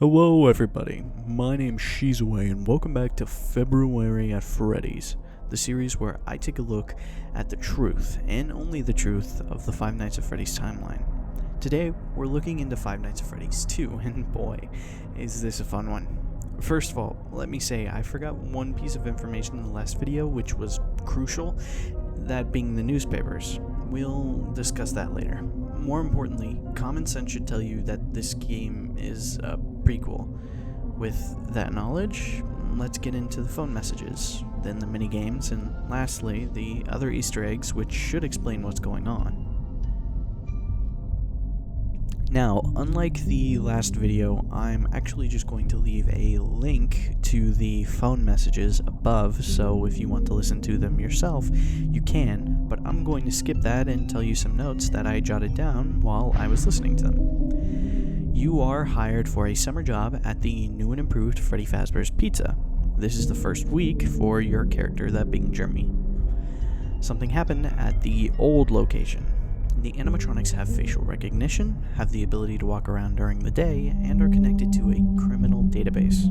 Hello everybody, my name's Shizue and welcome back to February at Freddy's, the series where I take a look at the truth, and only the truth, of the Five Nights at Freddy's timeline. Today, we're looking into Five Nights at Freddy's 2, and boy, is this a fun one. First of all, let me say I forgot one piece of information in the last video which was crucial, that being the newspapers. We'll discuss that later. More importantly, common sense should tell you that this game is a prequel. With that knowledge, let's get into the phone messages, then the minigames, and lastly, the other Easter eggs which should explain what's going on. Now, unlike the last video, I'm actually just going to leave a link to the phone messages above, so if you want to listen to them yourself, you can, but I'm going to skip that and tell you some notes that I jotted down while I was listening to them. You are hired for a summer job at the new and improved Freddy Fazbear's Pizza. This is the first week for your character, that being Jeremy. Something happened at the old location. The animatronics have facial recognition, have the ability to walk around during the day, and are connected to a criminal database.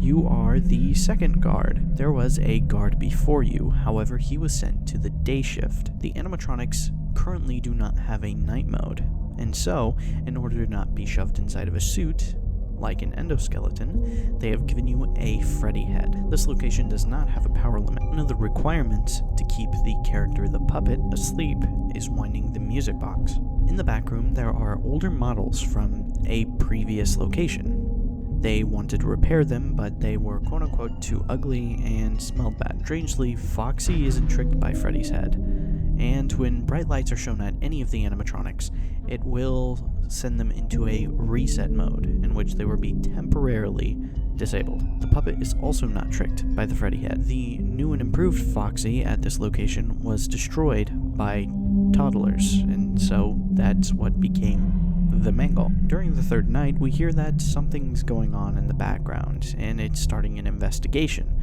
You are the second guard. There was a guard before you, however he was sent to the day shift. The animatronics currently do not have a night mode, and so, in order to not be shoved inside of a suit, like an endoskeleton, they have given you a Freddy head. This location does not have a power limit. One of the requirements to keep the character, the puppet, asleep is winding the music box. In the back room, there are older models from a previous location. They wanted to repair them, but they were quote-unquote too ugly and smelled bad. Strangely, Foxy isn't tricked by Freddy's head, and when bright lights are shown at any of the animatronics, it will send them into a reset mode, in which they will be temporarily disabled. The puppet is also not tricked by the Freddy head. The new and improved Foxy at this location was destroyed by toddlers, and so that's what became the Mangle. During the third night, we hear that something's going on in the background, and it's starting an investigation,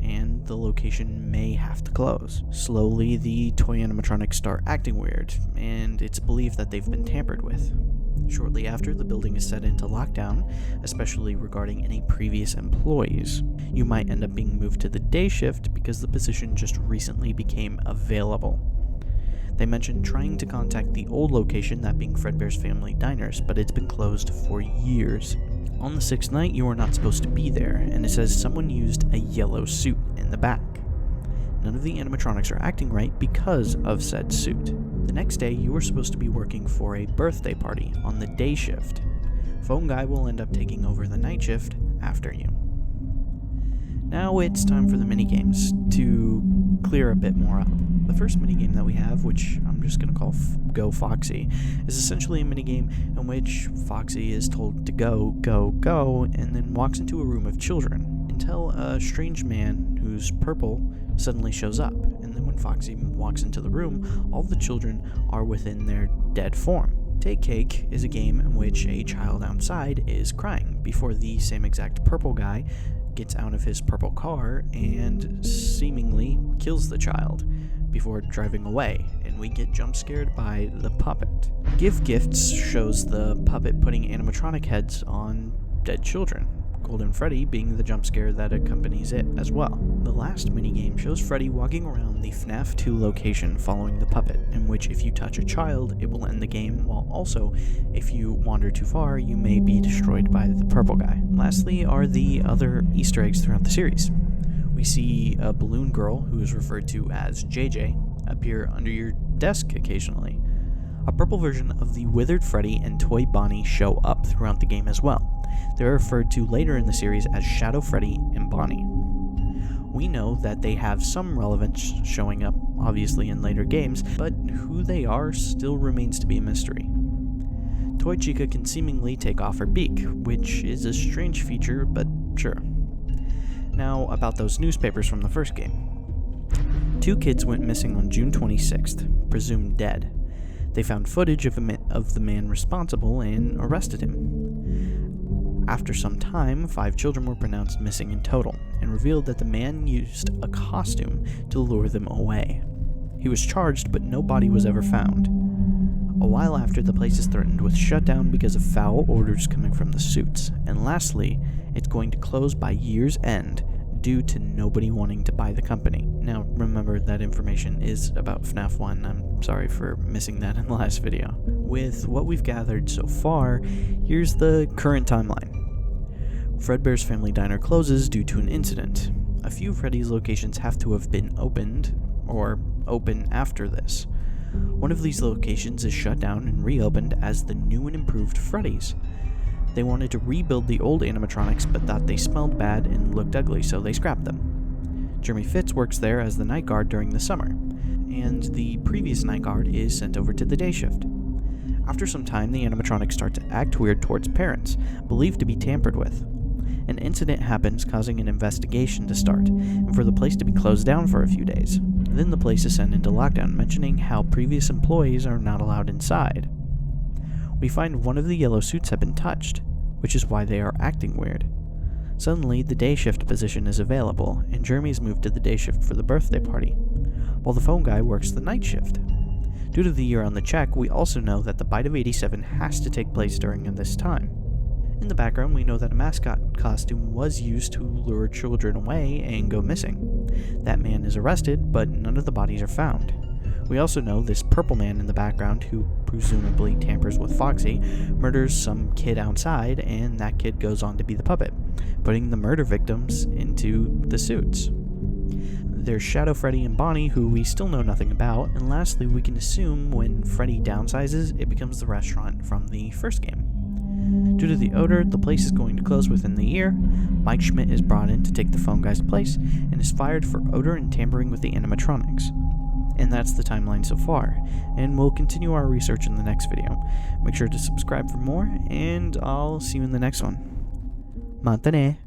and the location may have to close. Slowly, the toy animatronics start acting weird, and it's believed that they've been tampered with. Shortly after, the building is set into lockdown, especially regarding any previous employees. You might end up being moved to the day shift because the position just recently became available. They mentioned trying to contact the old location, that being Fredbear's Family Diners, but it's been closed for years. On the sixth night, you are not supposed to be there, and it says someone used a yellow suit in the back. None of the animatronics are acting right because of said suit. The next day, you are supposed to be working for a birthday party on the day shift. Phone Guy will end up taking over the night shift after you. Now it's time for the minigames to clear a bit more up. The first minigame that we have, which I'm just going to call Go Foxy, is essentially a minigame in which Foxy is told to go, go, go, and then walks into a room of children, until a strange man who's purple suddenly shows up, and then when Foxy walks into the room, all the children are within their dead form. Take Cake is a game in which a child outside is crying before the same exact purple guy gets out of his purple car and seemingly kills the child before driving away, and we get jump scared by the puppet. Give Gifts shows the puppet putting animatronic heads on dead children, Golden Freddy being the jump scare that accompanies it as well. The last minigame shows Freddy walking around the FNAF 2 location following the puppet, in which if you touch a child, it will end the game, while also, if you wander too far, you may be destroyed by the purple guy. Lastly are the other Easter eggs throughout the series. We see a balloon girl, who is referred to as JJ, appear under your desk occasionally. A purple version of the Withered Freddy and Toy Bonnie show up throughout the game as well. They're referred to later in the series as Shadow Freddy and Bonnie. We know that they have some relevance showing up, obviously, in later games, but who they are still remains to be a mystery. Toy Chica can seemingly take off her beak, which is a strange feature, but sure. Now, about those newspapers from the first game. 2 kids went missing on June 26th, presumed dead. They found footage of the man responsible and arrested him. After some time, 5 children were pronounced missing in total, and revealed that the man used a costume to lure them away. He was charged, but no body was ever found. A while after, the place is threatened with shutdown because of foul orders coming from the suits. And lastly, it's going to close by year's end due to nobody wanting to buy the company. Now, remember that information is about FNAF 1. I'm sorry for missing that in the last video. With what we've gathered so far, here's the current timeline. Fredbear's Family Diner closes due to an incident. A few of Freddy's locations have to have been opened, or open after this. One of these locations is shut down and reopened as the new and improved Freddy's. They wanted to rebuild the old animatronics but thought they smelled bad and looked ugly, so they scrapped them. Jeremy Fitz works there as the night guard during the summer, and the previous night guard is sent over to the day shift. After some time, the animatronics start to act weird towards parents, believed to be tampered with. An incident happens, causing an investigation to start, and for the place to be closed down for a few days. Then the place is sent into lockdown, mentioning how previous employees are not allowed inside. We find one of the yellow suits have been touched, which is why they are acting weird. Suddenly, the day shift position is available, and Jeremy is moved to the day shift for the birthday party, while the phone guy works the night shift. Due to the year on the check, we also know that the Bite of 87 has to take place during this time. In the background, we know that a mascot costume was used to lure children away and go missing. That man is arrested, but none of the bodies are found. We also know this purple man in the background, who presumably tampers with Foxy, murders some kid outside, and that kid goes on to be the puppet, putting the murder victims into the suits. There's Shadow Freddy and Bonnie, who we still know nothing about, and lastly, we can assume when Freddy downsizes, it becomes the restaurant from the first game. Due to the odor, the place is going to close within the year. Mike Schmidt is brought in to take the phone guy's place, and is fired for odor and tampering with the animatronics. And that's the timeline so far, and we'll continue our research in the next video. Make sure to subscribe for more, and I'll see you in the next one. Matane!